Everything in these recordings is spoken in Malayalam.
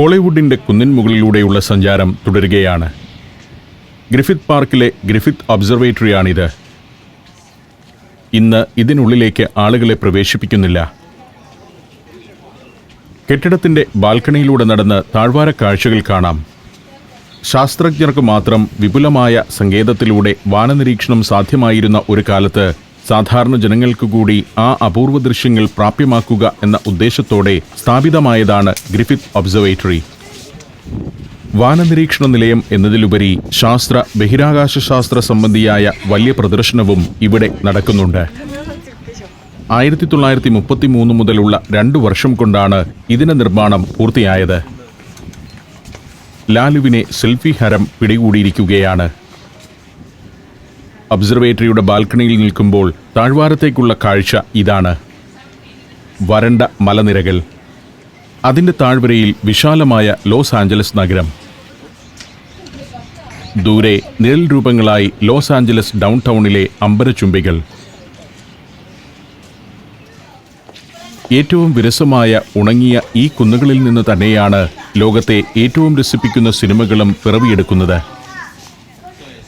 ഹോളിവുഡിൻ്റെ കുന്നിൻ മുകളിലൂടെയുള്ള സഞ്ചാരം തുടരുകയാണ്. ഗ്രിഫിത്ത് പാർക്കിലെ ഗ്രിഫിത്ത് ഒബ്സർവേറ്ററിയാണിത്. ഇന്ന് ഇതിനുള്ളിലേക്ക് ആളുകളെ പ്രവേശിപ്പിക്കുന്നില്ല. കെട്ടിടത്തിൻ്റെ ബാൽക്കണിയിലൂടെ നടന്ന് താഴ്വാര കാഴ്ചകൾ കാണാം. ശാസ്ത്രജ്ഞർക്ക് മാത്രം വിപുലമായ സങ്കേതത്തിലൂടെ വാനനിരീക്ഷണം സാധ്യമായിരുന്ന ഒരു കാലത്ത് സാധാരണ ജനങ്ങൾക്ക് കൂടി ആ അപൂർവ ദൃശ്യങ്ങൾ പ്രാപ്യമാക്കുക എന്ന ഉദ്ദേശത്തോടെ സ്ഥാപിതമായതാണ് ഗ്രിഫിത്ത് ഒബ്സർവേറ്ററി. വാനനിരീക്ഷണ നിലയം എന്നതിലുപരി ബഹിരാകാശശാസ്ത്ര സംബന്ധിയായ വലിയ പ്രദർശനവും ഇവിടെ നടക്കുന്നുണ്ട്. 1933 മുതലുള്ള 2 വർഷം കൊണ്ടാണ് ഇതിന്റെ നിർമ്മാണം പൂർത്തിയായത്. ലാലുവിനെ സെൽഫി ഹരം പിടികൂടിയിരിക്കുകയാണ്. ഒബ്സർവേറ്ററിയുടെ ബാൽക്കണിയിൽ നിൽക്കുമ്പോൾ താഴ്വാരത്തേക്കുള്ള കാഴ്ച ഇതാണ്. വരണ്ട മലനിരകൾ, അതിൻ്റെ താഴ്വരയിൽ വിശാലമായ ലോസ് ആഞ്ചലസ് നഗരം. ദൂരെ നിഴൽ രൂപങ്ങളായി ലോസ് ആഞ്ചലസ് ഡൗൺ ടൗണിലെ അമ്പരചുംബികൾ. ഏറ്റവും വിരസമായ ഉണങ്ങിയ ഈ കുന്നുകളിൽ നിന്ന് തന്നെയാണ് ലോകത്തെ ഏറ്റവും രസിപ്പിക്കുന്ന സിനിമകളും പിറവിയെടുക്കുന്നത്.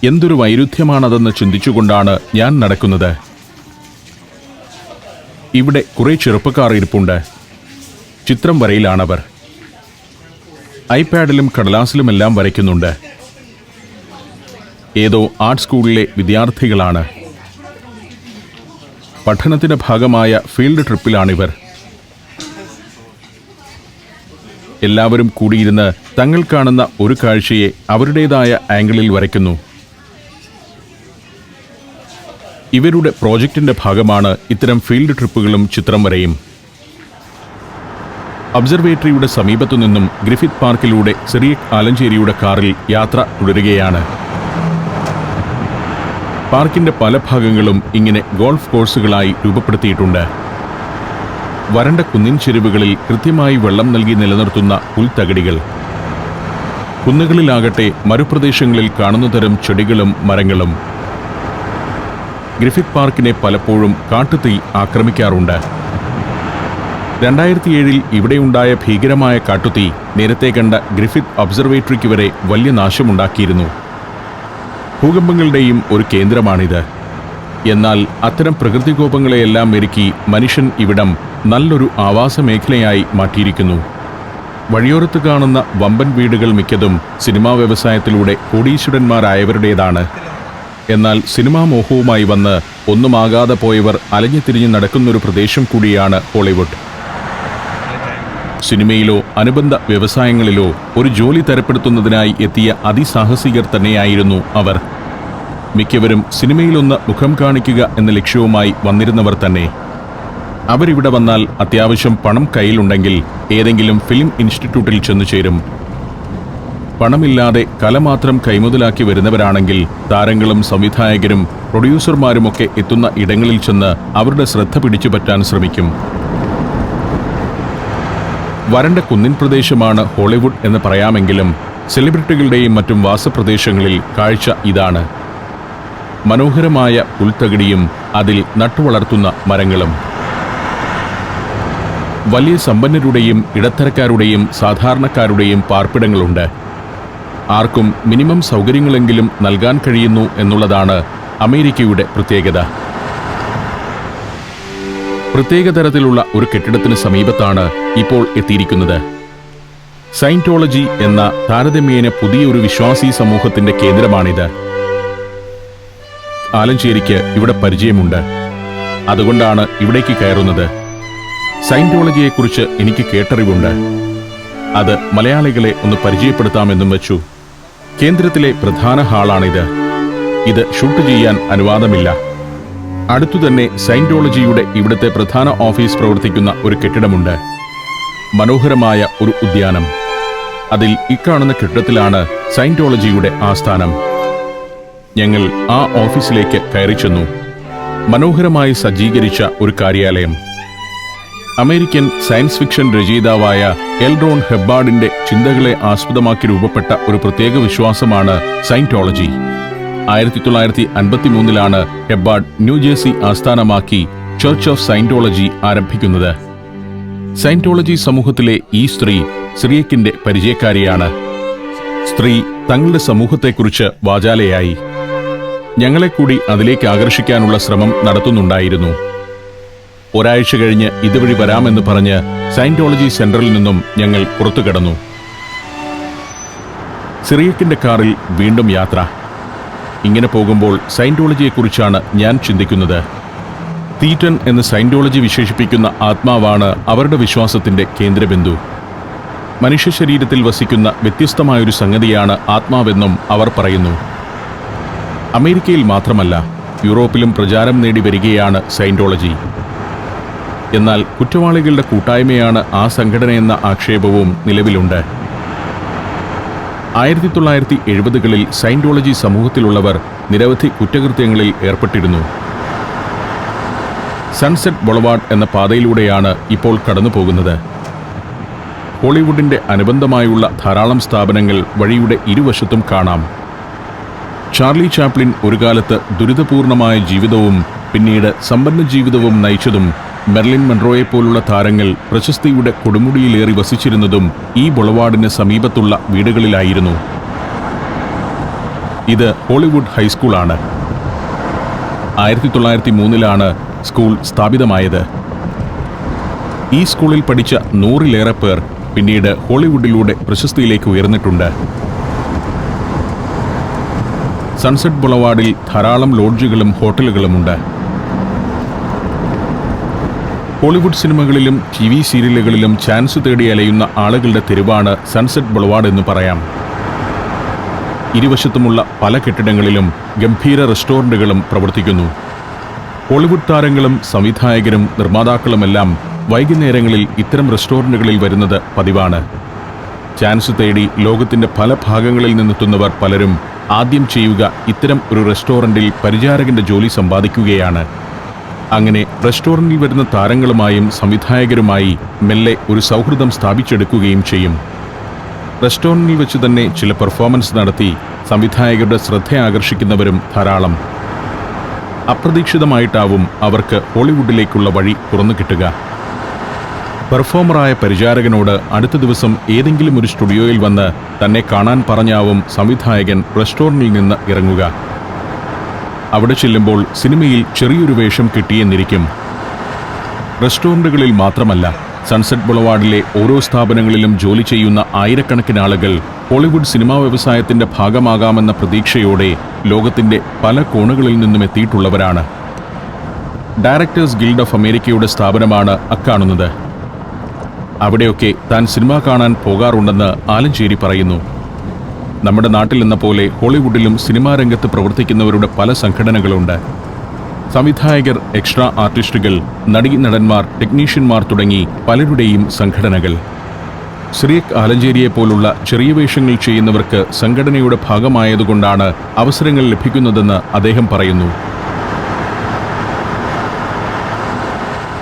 എന്തൊരു വൈരുദ്ധ്യമാണതെന്ന് ചിന്തിച്ചുകൊണ്ടാണ് ഞാൻ നടക്കുന്നത്. ഇവിടെ കുറേ ചെറുപ്പക്കാർ ഇരിപ്പുണ്ട്. ചിത്രം വരയിലാണവർ. ഐപാഡിലും കടലാസിലുമെല്ലാം വരയ്ക്കുന്നുണ്ട്. ഏതോ ആർട്ട് സ്കൂളിലെ വിദ്യാർത്ഥികളാണ്. പഠനത്തിന്റെ ഭാഗമായ ഫീൽഡ് ട്രിപ്പിലാണിവർ. എല്ലാവരും കൂടിയിരുന്ന് തങ്ങൾ കാണുന്ന ഒരു കാഴ്ചയെ അവരുടേതായ ആംഗിളിൽ വരയ്ക്കുന്നു. ഇവരുടെ പ്രോജക്റ്റിന്റെ ഭാഗമാണ് ഇത്തരം ഫീൽഡ് ട്രിപ്പുകളും ചിത്രം വരയും. ഒബ്സർവേറ്ററിയുടെ സമീപത്തു നിന്നും ഗ്രിഫിത്ത് പാർക്കിലൂടെ സിറിയക് ആലഞ്ചേരിയുടെ കാറിൽ യാത്ര തുടരുകയാണ്. പാർക്കിന്റെ പല ഭാഗങ്ങളും ഇങ്ങനെ ഗോൾഫ് കോഴ്സുകളായി രൂപപ്പെടുത്തിയിട്ടുണ്ട്. വരണ്ട കുന്നിൻ ചെരുവുകളിൽ കൃത്യമായി വെള്ളം നൽകി നിലനിർത്തുന്ന പുൽത്തകിടികൾ. കുന്നുകളിലാകട്ടെ മരുപ്രദേശങ്ങളിൽ കാണുന്ന തരം ചെടികളും മരങ്ങളും. ഗ്രിഫിത്ത് പാർക്കിനെ പലപ്പോഴും കാട്ടുതീ ആക്രമിക്കാറുണ്ട്. 2007 ഇവിടെയുണ്ടായ ഭീകരമായ കാട്ടുതീ നേരത്തെ കണ്ട ഗ്രിഫിത്ത് ഒബ്സർവേറ്ററിക്ക് വരെ വലിയ നാശമുണ്ടാക്കിയിരുന്നു. ഭൂകമ്പങ്ങളുടെയും ഒരു കേന്ദ്രമാണിത്. എന്നാൽ അത്തരം പ്രകൃതികോപങ്ങളെയെല്ലാം മെരുക്കി മനുഷ്യൻ ഇവിടം നല്ലൊരു ആവാസ മേഖലയായി മാറ്റിയിരിക്കുന്നു. വഴിയോരത്ത് കാണുന്ന വമ്പൻ വീടുകൾ മിക്കതും സിനിമാ വ്യവസായത്തിലൂടെ കോടീശ്വരന്മാരായവരുടേതാണ്. എന്നാൽ സിനിമാ മോഹവുമായി വന്ന് ഒന്നുമാകാതെ പോയവർ അലഞ്ഞുതിരിഞ്ഞ് നടക്കുന്നൊരു പ്രദേശം കൂടിയാണ് ഹോളിവുഡ്. സിനിമയിലോ അനുബന്ധ വ്യവസായങ്ങളിലോ ഒരു ജോലി തരപ്പെടുത്തുന്നതിനായി എത്തിയ അതിസാഹസികർ തന്നെയായിരുന്നു അവർ. മിക്കവരും സിനിമയിലൊന്ന് മുഖം കാണിക്കുക എന്ന ലക്ഷ്യവുമായി വന്നിരുന്നവർ തന്നെ. അവരിവിടെ വന്നാൽ അത്യാവശ്യം പണം കയ്യിലുണ്ടെങ്കിൽ ഏതെങ്കിലും ഫിലിം ഇൻസ്റ്റിറ്റ്യൂട്ടിൽ ചെന്നു ചേരും. പണമില്ലാതെ കല മാത്രം കൈമുതലാക്കി വരുന്നവരാണെങ്കിൽ താരങ്ങളും സംവിധായകരും പ്രൊഡ്യൂസർമാരുമൊക്കെ എത്തുന്ന ഇടങ്ങളിൽ ചെന്ന് അവരുടെ ശ്രദ്ധ പിടിച്ചുപറ്റാൻ ശ്രമിക്കും. വരണ്ട കുന്നിൻ പ്രദേശമാണ് ഹോളിവുഡ് എന്ന് പറയാമെങ്കിലും സെലിബ്രിറ്റികളുടെയും മറ്റും വാസപ്രദേശങ്ങളിൽ കാഴ്ച ഇതാണ്. മനോഹരമായ പുൽത്തകിടിയും അതിൽ നട്ടുവളർത്തുന്ന മരങ്ങളും. വലിയ സമ്പന്നരുടെയും ഇടത്തരക്കാരുടെയും സാധാരണക്കാരുടെയും പാർപ്പിടങ്ങളുണ്ട്. ആർക്കും മിനിമം സൗകര്യങ്ങളെങ്കിലും നൽകാൻ കഴിയുന്നു എന്നുള്ളതാണ് അമേരിക്കയുടെ പ്രത്യേകത. പ്രത്യേക തരത്തിലുള്ള ഒരു കെട്ടിടത്തിന് സമീപത്താണ് ഇപ്പോൾ എത്തിയിരിക്കുന്നത്. സയന്റോളജി എന്ന താരതമ്യേന പുതിയൊരു വിശ്വാസി സമൂഹത്തിന്റെ കേന്ദ്രമാണിത്. ആലഞ്ചേരിക്ക് ഇവിടെ പരിചയമുണ്ട്. അതുകൊണ്ടാണ് ഇവിടേക്ക് കയറുന്നത്. സയന്റോളജിയെക്കുറിച്ച് എനിക്ക് കേട്ടറിവുണ്ട്. അത് മലയാളികളെ ഒന്ന് പരിചയപ്പെടുത്താമെന്നും വെച്ചു. കേന്ദ്രത്തിലെ പ്രധാന ഹാളാണിത്. ഇത് ഷൂട്ട് ചെയ്യാൻ അനുവാദമില്ല. അടുത്തുതന്നെ സയന്റോളജിയുടെ ഇവിടുത്തെ പ്രധാന ഓഫീസ് പ്രവർത്തിക്കുന്ന ഒരു കെട്ടിടമുണ്ട്. മനോഹരമായ ഒരു ഉദ്യാനം. അതിൽ ഇക്കാണുന്ന കെട്ടിടത്തിലാണ് സയന്റോളജിയുടെ ആസ്ഥാനം. ഞങ്ങൾ ആ ഓഫീസിലേക്ക് കയറി ചെന്നു. മനോഹരമായി സജ്ജീകരിച്ച ഒരു കാര്യാലയം. അമേരിക്കൻ സയൻസ് ഫിക്ഷൻ രചയിതാവായ എൽ റോൺ ഹെബ്ബാർഡിന്റെ ചിന്തകളെ ആസ്പദമാക്കി രൂപപ്പെട്ട ഒരു പ്രത്യേക വിശ്വാസമാണ് സയന്റോളജി. 1953 ഹെബ്ബാർഡ് ന്യൂജേഴ്സി ആസ്ഥാനമാക്കി ചർച്ച് ഓഫ് സയന്റോളജി ആരംഭിക്കുന്നത്. സയന്റോളജി സമൂഹത്തിലെ ഈ സ്ത്രീ സിറിയക്കിന്റെ പരിചയക്കാരിയാണ്. സ്ത്രീ തങ്ങളുടെ സമൂഹത്തെക്കുറിച്ച് വാചാലയായി. ഞങ്ങളെ കൂടി അതിലേക്ക് ആകർഷിക്കാനുള്ള ശ്രമം നടത്തുന്നുണ്ടായിരുന്നു. ഒരാഴ്ച കഴിഞ്ഞ് ഇതുവഴി വരാമെന്ന് പറഞ്ഞ് സയന്റോളജി സെന്ററിൽ നിന്നും ഞങ്ങൾ പുറത്തു കടന്നു. സിറിയക്കിന്റെ കാറിൽ വീണ്ടും യാത്ര. ഇങ്ങനെ പോകുമ്പോൾ സയന്റോളജിയെക്കുറിച്ചാണ് ഞാൻ ചിന്തിക്കുന്നത്. തീറ്റൻ എന്ന് സയന്റോളജി വിശേഷിപ്പിക്കുന്ന ആത്മാവാണ് അവരുടെ വിശ്വാസത്തിന്റെ കേന്ദ്രബിന്ദു. മനുഷ്യ ശരീരത്തിൽ വസിക്കുന്ന വ്യത്യസ്തമായൊരു സംഗതിയാണ് ആത്മാവെന്നും അവർ പറയുന്നു. അമേരിക്കയിൽ മാത്രമല്ല, യൂറോപ്പിലും പ്രചാരം നേടി വരികയാണ് സയന്റോളജി. എന്നാൽ കുറ്റവാളികളുടെ കൂട്ടായ്മയാണ് ആ സംഘടനയെന്ന ആക്ഷേപവും നിലവിലുണ്ട്. 1970കളിൽ സയന്റോളജി സമൂഹത്തിലുള്ളവർ നിരവധി കുറ്റകൃത്യങ്ങളിൽ ഏർപ്പെട്ടിരുന്നു. സൺസെറ്റ് ബൊളവാർഡ് എന്ന പാതയിലൂടെയാണ് ഇപ്പോൾ കടന്നു പോകുന്നത്. ഹോളിവുഡിന്റെ അനുബന്ധമായുള്ള ധാരാളം സ്ഥാപനങ്ങൾ വഴിയുടെ ഇരുവശത്തും കാണാം. ചാർലി ചാപ്ലിൻ ഒരു കാലത്ത് ദുരിതപൂർണമായ ജീവിതവും പിന്നീട് സമ്പന്ന ജീവിതവും നയിച്ചതും മെർലിൻ മൺറോയെപ്പോലുള്ള താരങ്ങൾ പ്രശസ്തിയുടെ കൊടുമുടിയിലേറി വസിച്ചിരുന്നതും ഈ ബൊളവാർഡിന് സമീപത്തുള്ള വീടുകളിലായിരുന്നു. ഇത് ഹോളിവുഡ് ഹൈസ്കൂളാണ്. 1903ലാണ് സ്കൂൾ സ്ഥാപിതമായത്. ഈ സ്കൂളിൽ പഠിച്ച 100-ലേറെ പേർ പിന്നീട് ഹോളിവുഡിലൂടെ പ്രശസ്തിയിലേക്ക് ഉയർന്നിട്ടുണ്ട്. സൺസെറ്റ് ബൊളവാർഡിൽ ധാരാളം ലോഡ്ജുകളും ഹോട്ടലുകളുമുണ്ട്. ഹോളിവുഡ് സിനിമകളിലും TV സീരിയലുകളിലും ചാൻസ് തേടി അലയുന്ന ആളുകളുടെ തെരുവാണ് സൺസെറ്റ് ബൊളവാർഡ് എന്ന് പറയാം. ഇരുവശത്തുമുള്ള പല കെട്ടിടങ്ങളിലും ഗംഭീര റെസ്റ്റോറന്റുകളും പ്രവർത്തിക്കുന്നു. ഹോളിവുഡ് താരങ്ങളും സംവിധായകരും നിർമ്മാതാക്കളുമെല്ലാം വൈകുന്നേരങ്ങളിൽ ഇത്തരം റെസ്റ്റോറന്റുകളിൽ വരുന്നത് പതിവാണ്. ചാൻസ് തേടി ലോകത്തിന്റെ പല ഭാഗങ്ങളിൽ നിന്നെത്തുന്നവർ പലരും ആദ്യം ചെയ്യുക ഇത്തരം ഒരു റെസ്റ്റോറന്റിൽ പരിചാരകന്റെ ജോലി സമ്പാദിക്കുകയാണ്. അങ്ങനെ റെസ്റ്റോറന്റിൽ വരുന്ന താരങ്ങളുമായും സംവിധായകരുമായി മെല്ലെ ഒരു സൗഹൃദം സ്ഥാപിച്ചെടുക്കുകയും ചെയ്യും. റെസ്റ്റോറന്റിൽ വെച്ച് തന്നെ ചില പെർഫോമൻസ് നടത്തി സംവിധായകരുടെ ശ്രദ്ധ ആകർഷിക്കുന്നവരും ധാരാളം. അപ്രതീക്ഷിതമായിട്ടാവും അവർക്ക് ഹോളിവുഡിലേക്കുള്ള വഴി തുറന്നു കിട്ടുക. പെർഫോമറായ പരിചാരകനോട് അടുത്ത ദിവസം ഏതെങ്കിലും ഒരു സ്റ്റുഡിയോയിൽ വന്ന് തന്നെ കാണാൻ പറഞ്ഞാവും സംവിധായകൻ റെസ്റ്റോറന്റിൽ നിന്ന് ഇറങ്ങുക. അവിടെ ചെല്ലുമ്പോൾ സിനിമയിൽ ചെറിയൊരു വേഷം കിട്ടിയെന്നിരിക്കും. റെസ്റ്റോറന്റുകളിൽ മാത്രമല്ല, സൺസെറ്റ് ബൊളവാർഡിലെ ഓരോ സ്ഥാപനങ്ങളിലും ജോലി ചെയ്യുന്ന ആയിരക്കണക്കിന് ആളുകൾ ഹോളിവുഡ് സിനിമാ വ്യവസായത്തിന്റെ ഭാഗമാകാമെന്ന പ്രതീക്ഷയോടെ ലോകത്തിന്റെ പല കോണുകളിൽ നിന്നും എത്തിയിട്ടുള്ളവരാണ്. ഡയറക്ടേഴ്സ് ഗിൽഡ് ഓഫ് അമേരിക്കയുടെ സ്ഥാപനമാണ് അക്കാണുന്നത്. അവിടെയൊക്കെ താൻ സിനിമ കാണാൻ പോകാറുണ്ടെന്ന് ആലഞ്ചേരി പറയുന്നു. നമ്മുടെ നാട്ടിലെന്ന പോലെ ഹോളിവുഡിലും സിനിമാ രംഗത്ത് പ്രവർത്തിക്കുന്നവരുടെ പല സംഘടനകളുണ്ട്. സംവിധായകർ, എക്സ്ട്രാ ആർട്ടിസ്റ്റുകൾ, നടീനടന്മാർ, ടെക്നീഷ്യന്മാർ തുടങ്ങി പലരുടെയും സംഘടനകൾ. സിറിയക് ആലഞ്ചേരിയെപ്പോലുള്ള ചെറിയ വേഷങ്ങൾ ചെയ്യുന്നവർക്ക് സംഘടനയുടെ ഭാഗമായതുകൊണ്ടാണ് അവസരങ്ങൾ ലഭിക്കുന്നതെന്ന് അദ്ദേഹം പറയുന്നു.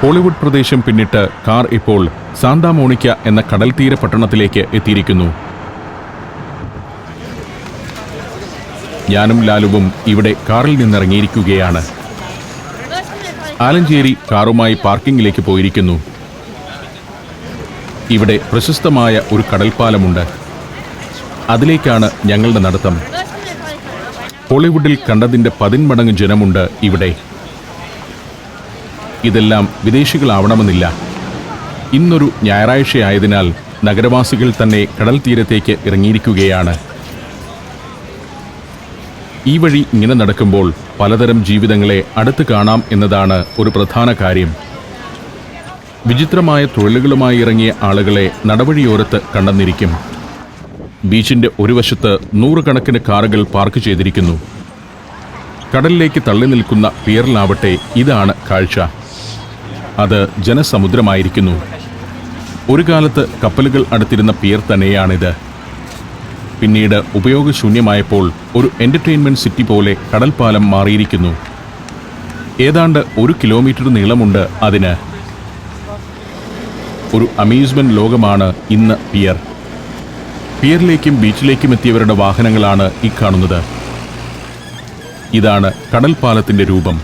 ഹോളിവുഡ് പ്രദേശം പിന്നിട്ട് കാർ ഇപ്പോൾ സാന്താ മോണിക്ക എന്ന കടൽത്തീര പട്ടണത്തിലേക്ക് എത്തിയിരിക്കുന്നു. ഞാനും ലാലുവും ഇവിടെ കാറിൽ നിന്നിറങ്ങിയിരിക്കുകയാണ്. ആലഞ്ചേരി കാറുമായി പാർക്കിങ്ങിലേക്ക് പോയിരിക്കുന്നു. ഇവിടെ പ്രശസ്തമായ ഒരു കടൽപ്പാലമുണ്ട്. അതിലേക്കാണ് ഞങ്ങളുടെ നടത്തം. ഹോളിവുഡിൽ കണ്ടതിൻ്റെ 10 മടങ്ങ് ജനമുണ്ട് ഇവിടെ. ഇതെല്ലാം വിദേശികളാവണമെന്നില്ല. ഇന്നൊരു ഞായറാഴ്ചയായതിനാൽ നഗരവാസികൾ തന്നെ കടൽ തീരത്തേക്ക് ഇറങ്ങിയിരിക്കുകയാണ്. ഈ വഴി ഇങ്ങനെ നടക്കുമ്പോൾ പലതരം ജീവിതങ്ങളെ അടുത്ത് കാണാം എന്നതാണ് ഒരു പ്രധാന കാര്യം. വിചിത്രമായ തൊഴിലുകളുമായി ഇറങ്ങിയ ആളുകളെ നടവഴിയോരത്ത് കണ്ടെന്നിരിക്കും. ബീച്ചിന്റെ ഒരു വശത്ത് 100 കണക്കിന് കാറുകൾ പാർക്ക് ചെയ്തിരിക്കുന്നു. കടലിലേക്ക് തള്ളി നിൽക്കുന്ന പിയറിലാവട്ടെ ഇതാണ് കാഴ്ച. അത് ജനസമുദ്രമായിരിക്കുന്നു. ഒരു കാലത്ത് കപ്പലുകൾ അടുത്തിരുന്ന പിയർ തന്നെയാണിത്. പിന്നീട് ഉപയോഗശൂന്യമായപ്പോൾ ഒരു എന്റർടൈൻമെന്റ് സിറ്റി പോലെ കടൽപ്പാലം മാറിയിരിക്കുന്നു. ഏതാണ്ട് 1 കിലോമീറ്റർ നീളമുണ്ട് അതിന്. ഒരു അമ്യൂസ്മെന്റ് ലോകമാണ് ഇന്ന് പിയർ. പിയറിലേക്കും ബീച്ചിലേക്കും എത്തിയവരുടെ വാഹനങ്ങളാണ് ഈ കാണുന്നത്. ഇതാണ് കടൽപ്പാലത്തിന്റെ രൂപം.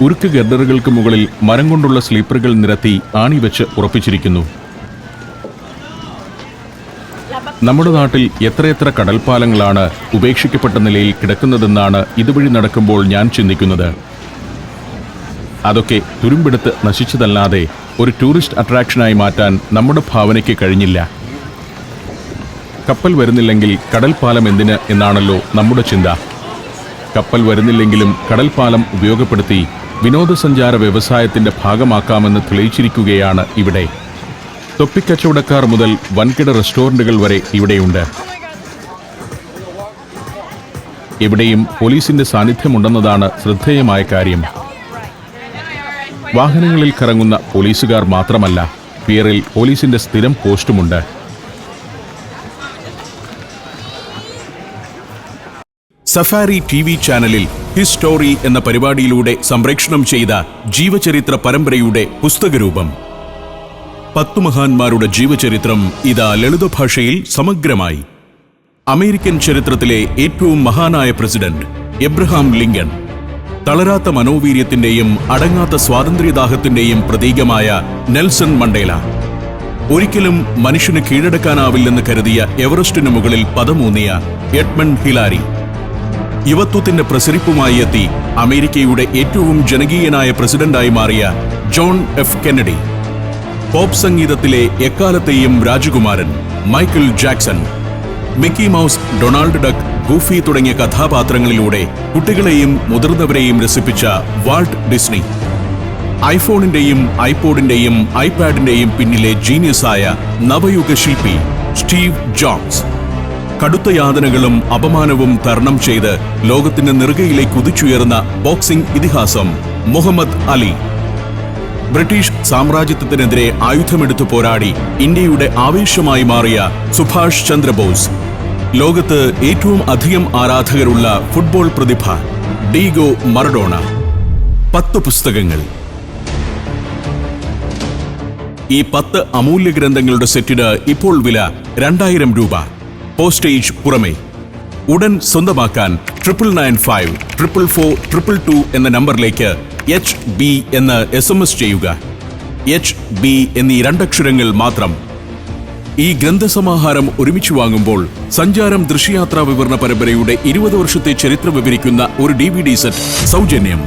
ഉരുക്ക് ഗർഡറുകൾക്ക് മുകളിൽ മരം കൊണ്ടുള്ള സ്ലീപ്പറുകൾ നിരത്തി ആണി വെച്ച് ഉറപ്പിച്ചിരിക്കുന്നു. നമ്മുടെ നാട്ടിൽ എത്രയെത്ര കടൽപ്പാലങ്ങളാണ് ഉപേക്ഷിക്കപ്പെട്ട നിലയിൽ കിടക്കുന്നതെന്നാണ് ഇതുവഴി നടക്കുമ്പോൾ ഞാൻ ചിന്തിക്കുന്നത്. അതൊക്കെ തുരുമ്പെടുത്ത് നശിച്ചതല്ലാതെ ഒരു ടൂറിസ്റ്റ് അട്രാക്ഷനായി മാറ്റാൻ നമ്മുടെ ഭാവനയ്ക്ക് കഴിഞ്ഞില്ല. കപ്പൽ വരുന്നില്ലെങ്കിൽ കടൽപ്പാലം എന്തിന് എന്നാണല്ലോ നമ്മുടെ ചിന്ത. കപ്പൽ വരുന്നില്ലെങ്കിലും കടൽപ്പാലം ഉപയോഗപ്പെടുത്തി വിനോദസഞ്ചാര വ്യവസായത്തിന്റെ ഭാഗമാക്കാമെന്ന് തെളിയിച്ചിരിക്കുകയാണ് ഇവിടെ. തൊപ്പിക്കച്ചവടക്കാർ മുതൽ വൻകിട റെസ്റ്റോറന്റുകൾ വരെ ഇവിടെയുണ്ട്. ഇവിടെയും പോലീസിന്റെ സാന്നിധ്യമുണ്ടെന്നതാണ് ശ്രദ്ധേയമായ കാര്യം. വാഹനങ്ങളിൽ കറങ്ങുന്ന പോലീസുകാർ മാത്രമല്ല, പിയറിൽ പോലീസിന്റെ സ്ഥിരം പോസ്റ്റുമുണ്ട്. Safari TV. ചാനലിൽ ഹിസ്റ്റോറി എന്ന പരിപാടിയിലൂടെ സംപ്രേഷണം ചെയ്ത ജീവചരിത്ര പരമ്പരയുടെ പുസ്തകരൂപം. 10 മഹാന്മാരുടെ ജീവചരിത്രം ഇതാ ലളിതഭാഷയിൽ സമഗ്രമായി. അമേരിക്കൻ ചരിത്രത്തിലെ ഏറ്റവും മഹാനായ പ്രസിഡന്റ് എബ്രഹാം ലിങ്കൺ, തളരാത്ത മനോവീര്യത്തിന്റെയും അടങ്ങാത്ത സ്വാതന്ത്ര്യദാഹത്തിന്റെയും പ്രതീകമായ നെൽസൺ മണ്ടേല, ഒരിക്കലും മനുഷ്യന് കീഴടക്കാനാവില്ലെന്ന് കരുതിയ എവറസ്റ്റിനു മുകളിൽ പദമൂന്നിയ എഡ്മണ്ട് ഹിലാരി, യുവത്വത്തിന്റെ പ്രസരിപ്പുമായി എത്തി അമേരിക്കയുടെ ഏറ്റവും ജനകീയനായ പ്രസിഡന്റായി മാറിയ ജോൺ എഫ് കെന്നഡി, പോപ്പ് സംഗീതത്തിലെ എക്കാലത്തെയും രാജകുമാരൻ Michael Jackson, Mickey mouse, Donald duck, ഗൂഫി തുടങ്ങിയ കഥാപാത്രങ്ങളിലൂടെ കുട്ടികളെയും മുതിർന്നവരെയും രസിപ്പിച്ച വാൾട്ട് ഡിസ്നി, ഐഫോണിന്റെയും ഐപോഡിന്റെയും ഐപാഡിന്റെയും പിന്നിലെ ജീനിയസായ നവയുഗ ശില്പി സ്റ്റീവ് ജോബ്സ്, കടുത്ത യാതനകളും അപമാനവും തരണം ചെയ്ത് ലോകത്തിന്റെ നെറുകയിലേക്ക് കുതിച്ചുയർന്ന ബോക്സിംഗ് ഇതിഹാസം മുഹമ്മദ് അലി, ബ്രിട്ടീഷ് സാമ്രാജ്യത്വത്തിനെതിരെ ആയുധമെടുത്തു പോരാടി ഇന്ത്യയുടെ ആവേശമായി മാറിയ സുഭാഷ് ചന്ദ്രബോസ്, ലോകത്ത് ഏറ്റവും അധികം ആരാധകരുള്ള ഫുട്ബോൾ പ്രതിഭ ഡീഗോ മറഡോണ. 10 പുസ്തകങ്ങൾ. ഈ 10 അമൂല്യ ഗ്രന്ഥങ്ങളുടെ സെറ്റിന് ഇപ്പോൾ വില 2000 രൂപ. പോസ്റ്റേജ് പുറമെ. ഉടൻ സ്വന്തമാക്കാൻ 9995 444 222 എന്ന നമ്പറിലേക്ക് HB എന്ന് SMS ചെയ്യുക. HB എന്നീ 2 അക്ഷരങ്ങൾ മാത്രം. ഈ ഗ്രന്ഥസമാഹാരം ഒരുമിച്ച് വാങ്ങുമ്പോൾ സഞ്ചാരം ദൃശ്യയാത്രാ വിവരണ പരമ്പരയുടെ 20 വർഷത്തെ ചരിത്രം വിവരിക്കുന്ന ഒരു DVD സെറ്റ് സൗജന്യം.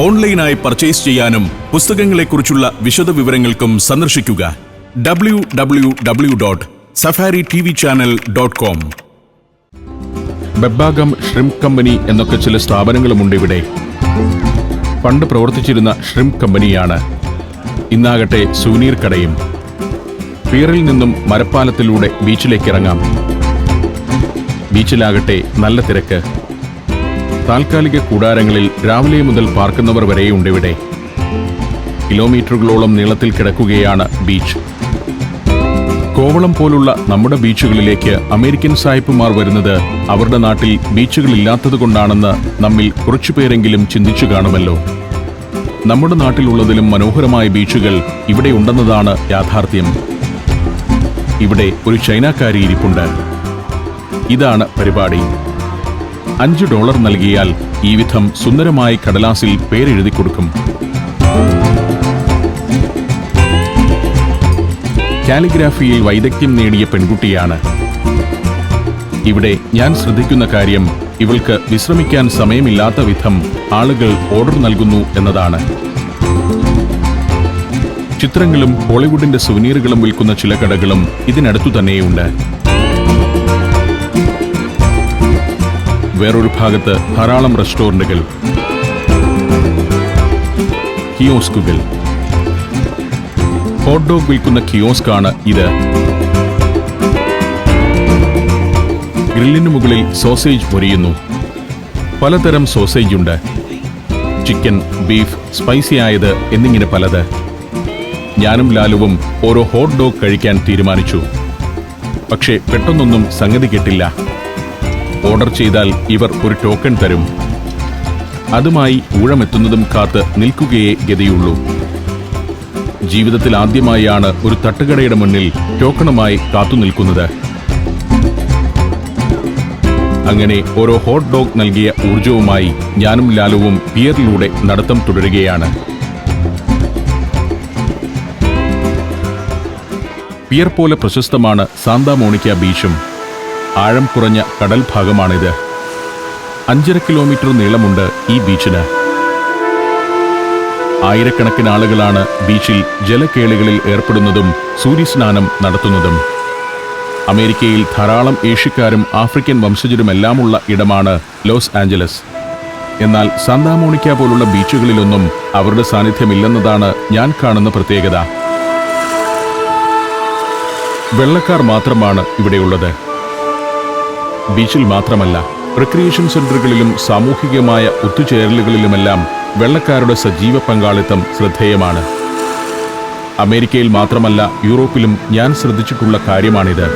ഓൺലൈനായി പർച്ചേസ് ചെയ്യാനും പുസ്തകങ്ങളെക്കുറിച്ചുള്ള വിശദ വിവരങ്ങൾക്കും സന്ദർശിക്കുക www.safaritvchannel.com. ബെബ്ബാഗം ഷ്രിംപ് കമ്പനി എന്നൊക്കെ ചില സ്ഥാപനങ്ങളുമുണ്ട് ഇവിടെ. പണ്ട് പ്രവർത്തിച്ചിരുന്ന ഷ്രിംപ് കമ്പനിയാണ്. ഇന്നാകട്ടെ സുവനീർ കടയും. പിയറിൽ നിന്നും മരപ്പാലത്തിലൂടെ ബീച്ചിലേക്ക് ഇറങ്ങാം. ബീച്ചിലാകട്ടെ നല്ല തിരക്ക്. താൽക്കാലിക കൂടാരങ്ങളിൽ രാവിലെ മുതൽ പാർക്കുന്നവർ വരെയുണ്ട് ഇവിടെ. കിലോമീറ്ററുകളോളം നീളത്തിൽ കിടക്കുകയാണ് ബീച്ച്. കോവളം പോലുള്ള നമ്മുടെ ബീച്ചുകളിലേക്ക് അമേരിക്കൻ സായിപ്പുമാർ വരുന്നത് അവരുടെ നാട്ടിൽ ബീച്ചുകളില്ലാത്തതുകൊണ്ടാണെന്ന് നമ്മിൽ കുറച്ചുപേരെങ്കിലും ചിന്തിച്ചു കാണുമല്ലോ. നമ്മുടെ നാട്ടിലുള്ളതിലും മനോഹരമായ ബീച്ചുകൾ ഇവിടെ ഉണ്ടെന്നതാണ് യാഥാർത്ഥ്യം. ഇവിടെ ഒരു ചൈനക്കാരി ഇരിപ്പുണ്ട്. ഇതാണ് പരിപാടി. $5 നൽകിയാൽ ഈ വിധം സുന്ദരമായി കടലാസിൽ പേരെഴുതി കൊടുക്കും. കാലിഗ്രാഫിയിൽ വൈദഗ്ധ്യം നേടിയ പെൺകുട്ടിയാണ്. ഇവിടെ ഞാൻ ശ്രദ്ധിക്കുന്ന കാര്യം ഇവൾക്ക് വിശ്രമിക്കാൻ സമയമില്ലാത്ത വിധം ആളുകൾ ഓർഡർ നൽകുന്നു എന്നതാണ്. ചിത്രങ്ങളും ബോളിവുഡിന്റെ സുവനീറുകളും വിൽക്കുന്ന ചില കടകളും ഇതിനടുത്തു തന്നെയുണ്ട്. വേറൊരു ഭാഗത്ത് ധാരാളം റെസ്റ്റോറന്റുകൾ, കിയോസ്കുകൾ. ഹോട്ട് ഡോഗ് വിൽക്കുന്ന കിയോസ്കാണ് ഇത്. ഗ്രില്ലിനു മുകളിൽ സോസേജ് പൊരിയുന്നു. പലതരം സോസേജ് ഉണ്ട്. ചിക്കൻ, ബീഫ്, സ്പൈസി ആയത് എന്നിങ്ങനെ പലത്. ഞാനും ലാലുവും ഓരോ ഹോട്ട് ഡോഗ് കഴിക്കാൻ തീരുമാനിച്ചു. പക്ഷേ പെട്ടെന്നൊന്നും സംഗതി കിട്ടില്ല. ഓർഡർ ചെയ്താൽ ഇവർ ഒരു ടോക്കൺ തരും. അതുമായി ഊഴമെത്തുന്നതും കാത്ത് നിൽക്കുകയേ ഗതിയുള്ളൂ. ജീവിതത്തിൽ ആദ്യമായാണ് ഒരു തട്ടുകടയുടെ മുന്നിൽ ടോക്കണുമായി കാത്തുനിൽക്കുന്നത്. അങ്ങനെ ഓരോ ഹോട്ട് ഡോഗ് നൽകിയ ഊർജവുമായി ഞാനും ലാലുവും പിയറിലൂടെ നടത്തം തുടരുകയാണ്. പിയർ പോലെ പ്രശസ്തമാണ് സാന്താ മോണിക്ക ബീച്ചും. ആഴം കുറഞ്ഞ കടൽ ഭാഗമാണിത്. 5.5 കിലോമീറ്റർ നീളമുണ്ട് ഈ ബീച്ചിന്. ആയിരക്കണക്കിന് ആളുകളാണ് ബീച്ചിൽ ജലക്കേളികളിൽ ഏർപ്പെടുന്നതും സൂര്യസ്നാനം നടത്തുന്നതും. അമേരിക്കയിൽ ധാരാളം ഏഷ്യക്കാരും ആഫ്രിക്കൻ വംശജരുമെല്ലാമുള്ള ഇടമാണ് ലോസ് ആഞ്ചലസ്. എന്നാൽ സാന്താ മോണിക്ക പോലുള്ള ബീച്ചുകളിലൊന്നും അവരുടെ സാന്നിധ്യമില്ലെന്നതാണ് ഞാൻ കാണുന്ന പ്രത്യേകത. വെള്ളക്കാർ മാത്രമാണ് ഇവിടെയുള്ളത്. ബീച്ചിൽ മാത്രമല്ല, റിക്രിയേഷൻ സെന്ററുകളിലും സാമൂഹികമായ ഒത്തുചേരലുകളിലുമെല്ലാം വെള്ളക്കാരുടെ സജീവ പങ്കാളിത്തം ശ്രദ്ധേയമാണ്. അമേരിക്കയിൽ മാത്രമല്ല, യൂറോപ്പിലും ഞാൻ ശ്രദ്ധിച്ചിട്ടുള്ള കാര്യമാണിത്.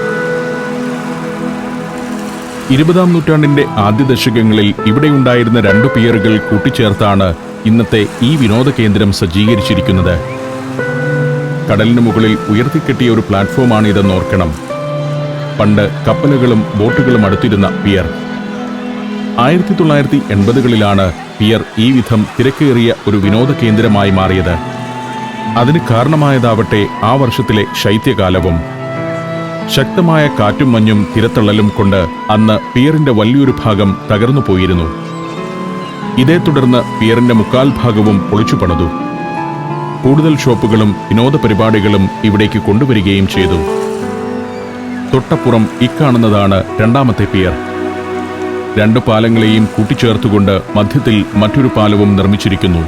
20-ാം നൂറ്റാണ്ടിന്റെ ആദ്യ ദശകങ്ങളിൽ ഇവിടെയുണ്ടായിരുന്ന 2 പിയറുകൾ കൂട്ടിച്ചേർത്താണ് ഇന്നത്തെ ഈ വിനോദ കേന്ദ്രം സജ്ജീകരിച്ചിരിക്കുന്നത്. കടലിന് മുകളിൽ ഉയർത്തിക്കെട്ടിയ ഒരു പ്ലാറ്റ്ഫോമാണ് ഇതെന്ന് ഓർക്കണം. പണ്ട് കപ്പലുകളും ബോട്ടുകളും അടുത്തിരുന്ന പിയർ. 1980കളിലാണ് പിയർ ഈ വിധം തിരക്കേറിയ ഒരു വിനോദ കേന്ദ്രമായി മാറിയത്. അതിന് കാരണമായതാവട്ടെ ആ വർഷത്തിലെ ശൈത്യകാലവും. ശക്തമായ കാറ്റും മഞ്ഞും തിരത്തള്ളലും കൊണ്ട് അന്ന് പിയറിന്റെ വലിയൊരു ഭാഗം തകർന്നു പോയിരുന്നു. ഇതേ തുടർന്ന് പിയറിന്റെ 3/4 ഭാഗവും പൊളിച്ചു പണിതു. കൂടുതൽ ഷോപ്പുകളും വിനോദ പരിപാടികളും ഇവിടേക്ക് കൊണ്ടുവരികയും ചെയ്തു. തൊട്ടപ്പുറം ഇക്കാണുന്നതാണ് 2ാമത്തെ പിയർ. 2 പാലങ്ങളെയും കൂട്ടിച്ചേർത്തുകൊണ്ട് മധ്യത്തിൽ മറ്റൊരു പാലവും നിർമ്മിച്ചിരിക്കുന്നു.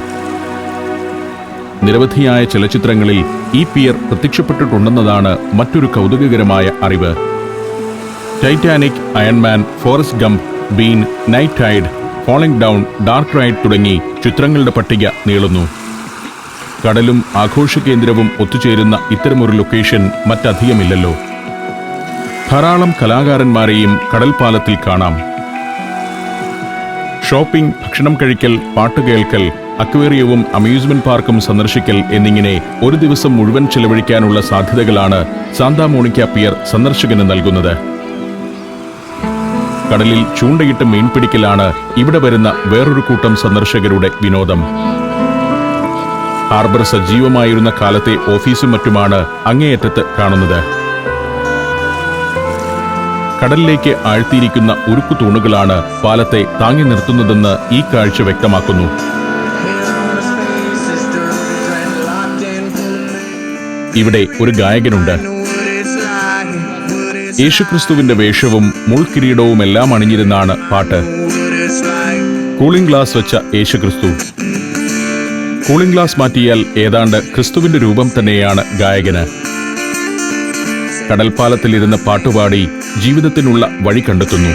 നിരവധിയായ ചലച്ചിത്രങ്ങളിൽ ഈ പിയർ പ്രത്യക്ഷപ്പെട്ടിട്ടുണ്ടെന്നതാണ് മറ്റൊരു കൗതുകകരമായ അറിവ്. Titanic, Iron Man, Forrest Gump, Bean, Night Tide, Falling Down, Dark Ride തുടങ്ങി ചിത്രങ്ങളുടെ പട്ടിക നീളുന്നു. കടലും ആഘോഷ കേന്ദ്രവും ഒത്തുചേരുന്ന ഇത്തരമൊരു ലൊക്കേഷൻ മറ്റധികമില്ലല്ലോ. ധാരാളം കലാകാരന്മാരെയും കടൽപ്പാലത്തിൽ കാണാം. ഷോപ്പിംഗ്, ഭക്ഷണം കഴിക്കൽ, പാട്ട് കേൾക്കൽ, അക്വേറിയവും അമ്യൂസ്മെന്റ് പാർക്കും സന്ദർശിക്കൽ എന്നിങ്ങനെ ഒരു ദിവസം മുഴുവൻ ചെലവഴിക്കാനുള്ള സാധ്യതകളാണ് സാന്താ മോണിക്ക പിയർ സന്ദർശകന് നൽകുന്നത്. കടലിൽ ചൂണ്ടയിട്ട് മീൻ പിടിക്കലാണ് ഇവിടെ വരുന്ന വേറൊരു കൂട്ടം സന്ദർശകരുടെ വിനോദം. ഹാർബർ സജീവമായിരുന്ന കാലത്തെ ഓഫീസും മറ്റുമാണ് അങ്ങേയറ്റത്ത് കാണുന്നത്. കടലിലേക്ക് ആഴ്ത്തിയിരിക്കുന്ന ഉരുക്കു തൂണുകളാണ് പാലത്തെ താങ്ങി നിർത്തുന്നതെന്ന് ഈ കാഴ്ച വ്യക്തമാക്കുന്നു. ഇവിടെ ഒരു ഗായകനുണ്ട്. യേശുക്രിസ്തുവിന്റെ വേഷവും മുൾക്കിരീടവും എല്ലാം അണിഞ്ഞിരുന്നാണ് പാട്ട്. കൂളിംഗ് ഗ്ലാസ് വെച്ച യേശുക്രിസ്തു. കൂളിംഗ് ഗ്ലാസ് മാറ്റിയാൽ ഏതാണ്ട് ക്രിസ്തുവിന്റെ രൂപം തന്നെയാണ് ഗായകന്. കടൽപ്പാലത്തിലിരുന്ന് പാട്ടുപാടി ജീവിതത്തിനുള്ള വഴി കണ്ടെത്തുന്നു.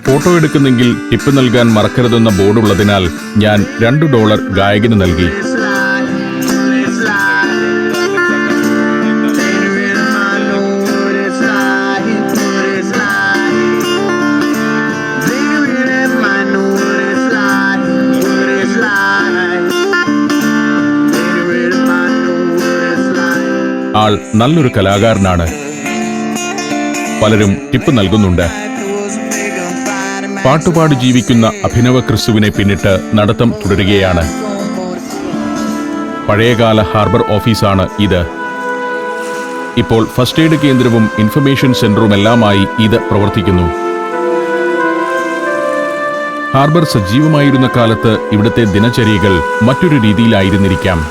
ഫോട്ടോ എടുക്കുന്നെങ്കിൽ ടിപ്പ് നൽകാൻ മറക്കരുതെന്ന ബോർഡുള്ളതിനാൽ ഞാൻ $2 ഗായകന് നൽകി. ആൾ നല്ലൊരു കലാകാരനാണ്. പലരും ടിപ്പ് നൽകുന്നുണ്ട്. പാട്ടുപാടി ജീവിക്കുന്ന അഭിനവ ക്രിസ്തുവിനെ പിന്നിട്ട് നടത്തം തുടരുകയാണ്. പഴയകാല ഹാർബർ ഓഫീസാണ് ഇത്. ഇപ്പോൾ ഫസ്റ്റ് എയ്ഡ് കേന്ദ്രവും ഇൻഫർമേഷൻ സെന്ററുമെല്ലാമായി ഇത് പ്രവർത്തിക്കുന്നു. ഹാർബർ സജീവമായിരുന്ന കാലത്ത് ഇവിടുത്തെ ദിനചര്യകൾ മറ്റൊരു രീതിയിലായിരുന്നിരിക്കാം.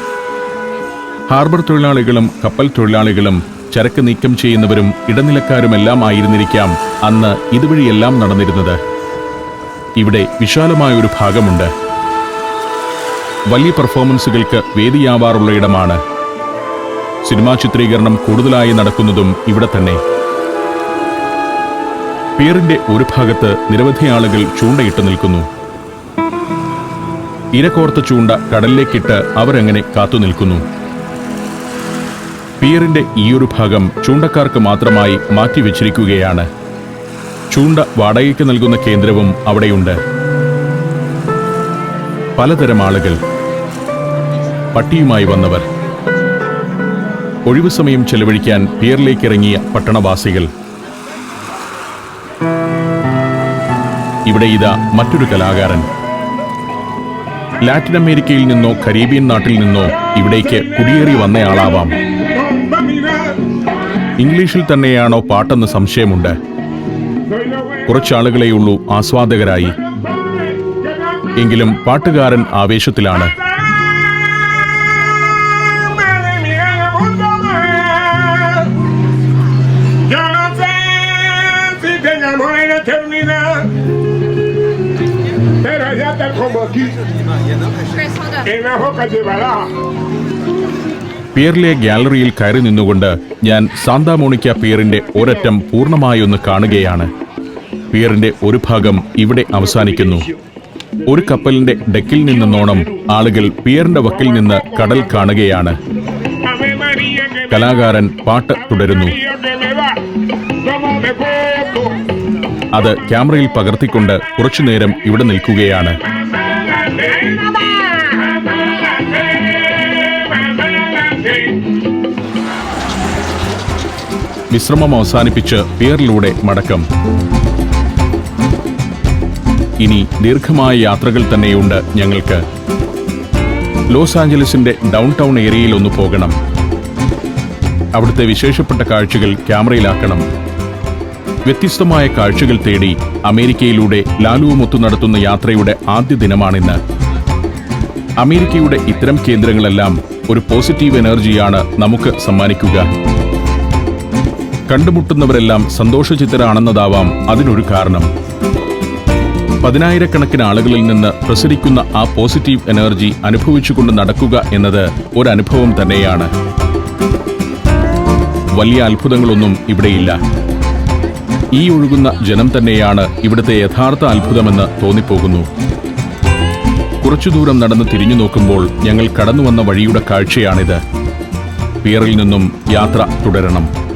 ഹാർബർ തൊഴിലാളികളും കപ്പൽ തൊഴിലാളികളും ചരക്ക് നീക്കം ചെയ്യുന്നവരും ഇടനിലക്കാരുമെല്ലാം ആയിരുന്നിരിക്കാം അന്ന് ഇതുവഴിയെല്ലാം നടന്നിരുന്നത്. ഇവിടെ വിശാലമായൊരു ഭാഗമുണ്ട്. വലിയ പെർഫോമൻസുകൾക്ക് വേദിയാവാറുള്ള ഇടമാണ്. സിനിമാ ചിത്രീകരണം കൂടുതലായി നടക്കുന്നതും ഇവിടെ തന്നെ. പിയറിന്റെ ഒരു ഭാഗത്ത് നിരവധി ആളുകൾ ചൂണ്ടയിട്ട് നിൽക്കുന്നു. ഇരകോർത്ത ചൂണ്ട കടലിലേക്കിട്ട് അവരങ്ങനെ കാത്തുനിൽക്കുന്നു. പിയറിന്റെ ഈയൊരു ഭാഗം ചൂണ്ടക്കാർക്ക് മാത്രമായി മാറ്റിവെച്ചിരിക്കുകയാണ്. ചൂണ്ട വാടകയ്ക്ക് നൽകുന്ന കേന്ദ്രവും അവിടെയുണ്ട്. പലതരം ആളുകൾ, പട്ടിയുമായി വന്നവർ, ഒഴിവു സമയം ചെലവഴിക്കാൻ പിയറിലേക്കിറങ്ങിയ പട്ടണവാസികൾ. ഇവിടെ ഇതാ മറ്റൊരു കലാകാരൻ. ലാറ്റിൻ അമേരിക്കയിൽ നിന്നോ കരീബിയൻ നാട്ടിൽ നിന്നോ ഇവിടേക്ക് കുടിയേറി വന്നയാളാവാം. ഇംഗ്ലീഷിൽ തന്നെയാണോ പാട്ടെന്ന് സംശയമുണ്ട്. കുറച്ചാളുകളെയുള്ളൂ ആസ്വാദകരായി. എങ്കിലും പാട്ടുകാരൻ ആവേശത്തിലാണ്. പിയറിലെ ഗാലറിയിൽ കയറി നിന്നുകൊണ്ട് ഞാൻ സാന്താ മോണിക്ക പിയറിന്റെ ഒരറ്റം പൂർണ്ണമായൊന്ന് കാണുകയാണ്. പിയറിന്റെ ഒരു ഭാഗം ഇവിടെ അവസാനിക്കുന്നു. ഒരു കപ്പലിന്റെ ഡെക്കിൽ നിന്നോണം ആളുകൾ പിയറിന്റെ വക്കിൽ നിന്ന് കടൽ കാണുകയാണ്. കലാകാരൻ പാട്ട് തുടരുന്നു. അത് ക്യാമറയിൽ പകർത്തിക്കൊണ്ട് കുറച്ചുനേരം ഇവിടെ നിൽക്കുകയാണ്. വിശ്രമം അവസാനിപ്പിച്ച് പിയറിലൂടെ മടക്കം. ഇനി ദീർഘമായ യാത്രകൾ തന്നെയുണ്ട് ഞങ്ങൾക്ക്. ലോസ് ആഞ്ചലസിന്റെ ഡൗൺ ടൗൺ ഏരിയയിൽ ഒന്ന് പോകണം. അവിടുത്തെ വിശേഷപ്പെട്ട കാഴ്ചകൾ ക്യാമറയിലാക്കണം. വ്യത്യസ്തമായ കാഴ്ചകൾ തേടി അമേരിക്കയിലൂടെ ലാലുവുമൊത്തു നടത്തുന്ന യാത്രയുടെ ആദ്യ ദിനമാണിന്ന്. അമേരിക്കയുടെ ഇത്തരം കേന്ദ്രങ്ങളെല്ലാം ഒരു പോസിറ്റീവ് എനർജിയാണ് നമുക്ക് സമ്മാനിക്കുക. കണ്ടുമുട്ടുന്നവരെല്ലാം സന്തോഷചിത്തരാണെന്നതാവാം അതിനൊരു കാരണം. പതിനായിരക്കണക്കിന് ആളുകളിൽ നിന്ന് പ്രസരിക്കുന്ന ആ പോസിറ്റീവ് എനർജി അനുഭവിച്ചുകൊണ്ട് നടക്കുക എന്നത് ഒരനുഭവം തന്നെയാണ്. വലിയ അത്ഭുതങ്ങളൊന്നും ഇവിടെയില്ല. ഈ ഒഴുകുന്ന ജനം തന്നെയാണ് ഇവിടുത്തെ യഥാർത്ഥ അത്ഭുതമെന്ന് തോന്നിപ്പോകുന്നു. കുറച്ചു ദൂരം നടന്ന് തിരിഞ്ഞു നോക്കുമ്പോൾ ഞങ്ങൾ കടന്നു വന്ന വഴിയുടെ കാഴ്ചയാണിത്. പിയറിൽ നിന്നും യാത്ര തുടരണം.